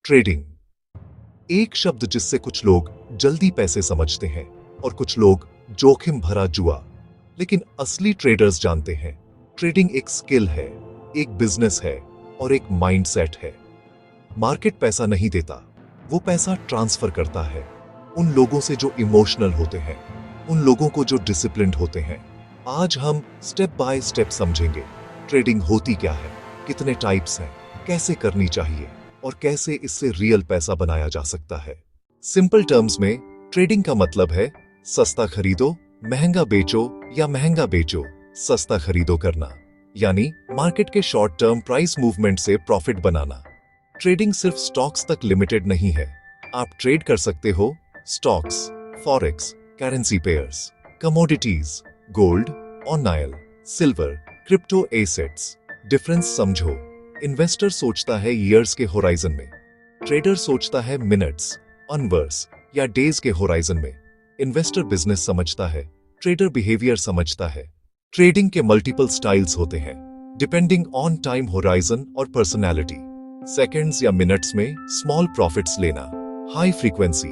Trading एक शब्द जिससे कुछ लोग जल्दी पैसे समझते हैं और कुछ लोग जोखिम भरा जुआ। लेकिन असली ट्रेडर्स जानते हैं ट्रेडिंग एक स्किल है, एक बिजनेस है और एक माइंडसेट है। मार्केट पैसा नहीं देता, वो पैसा ट्रांसफर करता है उन लोगों से जो इमोशनल होते हैं, उन लोगों को जो डिसिप्लिन्ड होते हैं। आज हम स्टेप बाय स्टेप समझेंगे ट्रेडिंग होती क्या है, कितने टाइप्स हैं, कैसे करनी चाहिए और कैसे इससे रियल पैसा बनाया जा सकता है। सिंपल टर्म्स में ट्रेडिंग का मतलब है सस्ता खरीदो, महंगा बेचो या महंगा बेचो, सस्ता खरीदो करना, यानी मार्केट के शॉर्ट टर्म प्राइस मूवमेंट से प्रॉफिट बनाना। ट्रेडिंग सिर्फ स्टॉक्स तक लिमिटेड नहीं है। आप ट्रेड कर सकते हो stocks, forex, currency pairs, commodities, gold, oil, silver, crypto assets. Difference समझो। इन्वेस्टर सोचता है ईयर्स के होराइजन में, ट्रेडर सोचता है मिनट्स, अनवर्स या डेज के होराइजन में। इन्वेस्टर बिजनेस समझता है, ट्रेडर बिहेवियर समझता है। ट्रेडिंग के मल्टीपल स्टाइल्स होते हैं डिपेंडिंग ऑन टाइम होराइजन और पर्सनैलिटी। सेकेंड्स या मिनट्स में स्मॉल प्रॉफिट्स लेना, हाई फ्रीक्वेंसी,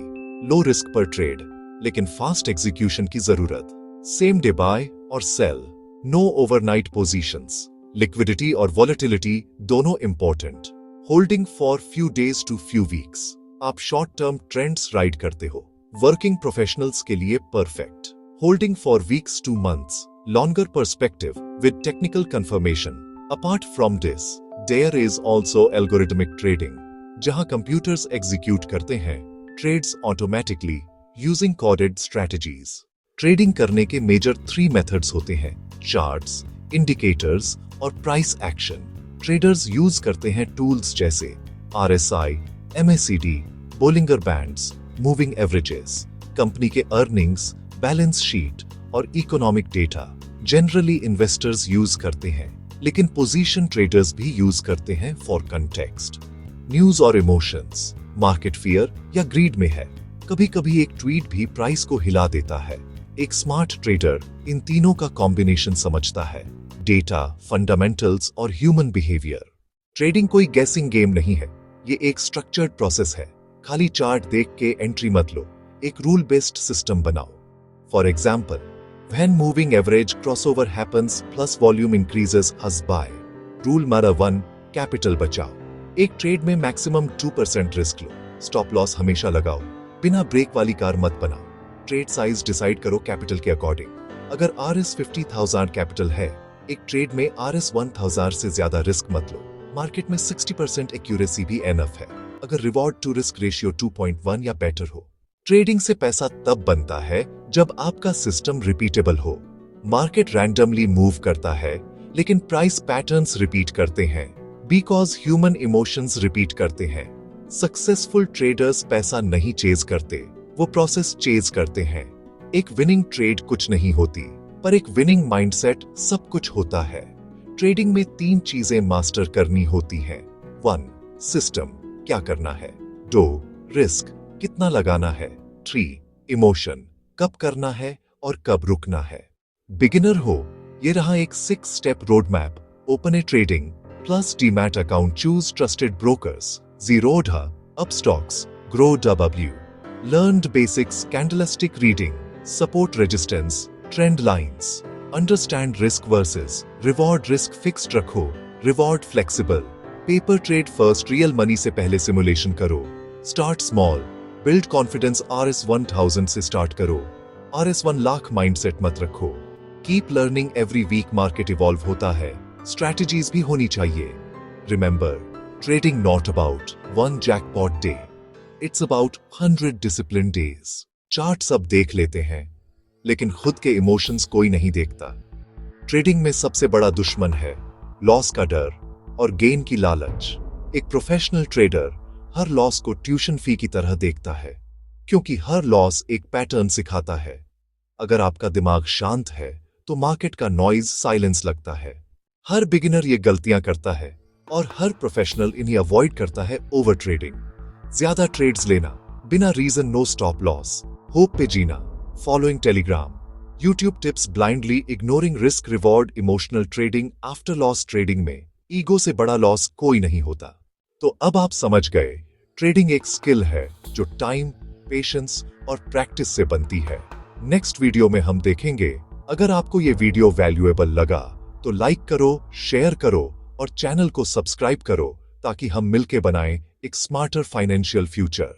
लो रिस्क पर ट्रेड, लेकिन फास्ट एग्जीक्यूशन की जरूरत। सेम डे बाय और sell, no overnight positions, liquidity और वॉलेटिलिटी दोनों important. Holding for few days to few weeks, आप शॉर्ट टर्म ट्रेंड्स राइड करते हो। वर्किंग प्रोफेशनल्स के लिए perfect. Holding for weeks to months, longer perspective with technical confirmation. Apart from this, there is also algorithmic trading, जहां computers execute करते हैं trades automatically using coded strategies. Trading करने के major 3 methods होते हैं, charts, indicators और price action. Traders use करते हैं टूल्स जैसे RSI, MACD, Bollinger bands, moving averages, company के अर्निंग्स, बैलेंस शीट और economic data. Generally investors use करते हैं, लेकिन पोजीशन ट्रेडर्स भी यूज करते हैं फॉर कंटेक्स्ट। न्यूज और इमोशंस, मार्केट फियर या ग्रीड में है। कभी कभी एक ट्वीट भी प्राइस को हिला देता है। एक स्मार्ट ट्रेडर इन तीनों का कॉम्बिनेशन समझता है, डेटा, फंडामेंटल्स और ह्यूमन बिहेवियर। ट्रेडिंग कोई गैसिंग गेम नहीं है, ये एक स्ट्रक्चर्ड प्रोसेस है। खाली चार्ट देख के एंट्री मत लो, एक रूल बेस्ड सिस्टम बनाओ। For example, when moving average crossover happens plus volume increases हज बाय। रूल नंबर 1, कैपिटल बचाओ। एक ट्रेड में मैक्सिमम 2% रिस्क लो। स्टॉप लॉस हमेशा लगाओ। बिना ब्रेक वाली कार मत बनाओ। ट्रेड साइज डिसाइड करो कैपिटल के अकॉर्डिंग। अगर RS 50,000 कैपिटल है, एक ट्रेड में RS 1000 से ज्यादा रिस्क मत लो। मार्केट में 60% एक्यूरेसी भी एनफ है अगर रिवॉर्ड टू रिस्क रेशियो 2.1 या बेटर हो। ट्रेडिंग से पैसा तब बनता है जब आपका सिस्टम रिपीटेबल हो। मार्केट रैंडमली मूव करता है, लेकिन प्राइस पैटर्न्स रिपीट करते हैं बिकॉज ह्यूमन इमोशंस रिपीट करते हैं। सक्सेसफुल ट्रेडर्स पैसा नहीं चेज करते, वो प्रोसेस चेज करते हैं। एक विनिंग ट्रेड कुछ नहीं होती, पर एक विनिंग माइंडसेट सब कुछ होता है। ट्रेडिंग में 3 चीजें मास्टर करनी होती हैं। 1, सिस्टम, क्या करना है। 2, रिस्क, कितना लगाना है। 3, इमोशन, कब करना है और कब रुकना है। बिगिनर हो, ये रहा एक 6 step road map. Open a trading, plus demat account, choose trusted brokers, Zerodha, Upstocks, Grow W. Learned basics, candlestick reading, support resistance, trend lines. Understand risk versus reward, risk fixed रखो, reward flexible. Paper trade first, real money से पहले simulation करो. Start small, build confidence, RS 1000 से start करो. RS 1 lakh mindset मत रखो. Keep learning, every week market evolve होता है, strategies भी होनी चाहिए. Remember, trading not about 1 jackpot day. It's about 100 disciplined days. Chart सब देख लेते हैं, लेकिन खुद के इमोशंस कोई नहीं देखता। ट्रेडिंग में सबसे बड़ा दुश्मन है लॉस का डर और गेन की लालच। एक प्रोफेशनल ट्रेडर हर लॉस को ट्यूशन फी की तरह देखता है, क्योंकि हर लॉस एक पैटर्न सिखाता है। अगर आपका दिमाग शांत है, तो मार्केट का नॉइज साइलेंस लगता है। हर बिगिनर ये गलतियां करता है और हर प्रोफेशनल इन्हें अवॉइड करता है। ओवर ट्रेडिंग, ज्यादा ट्रेड्स लेना, बिना reason, no stop loss, hope पे जीना, following Telegram, YouTube tips, blindly ignoring risk reward, emotional trading, after loss. Trading में ईगो से बड़ा लॉस कोई नहीं होता। तो अब आप समझ गए ट्रेडिंग एक स्किल है जो टाइम, पेशेंस और प्रैक्टिस से बनती है। नेक्स्ट वीडियो में हम देखेंगे। अगर आपको ये वीडियो वैल्यूएबल लगा तो लाइक करो, शेयर करो और चैनल को सब्सक्राइब करो ताकि हम मिलके बनाएं एक स्मार्टर फाइनेंशियल फ्यूचर।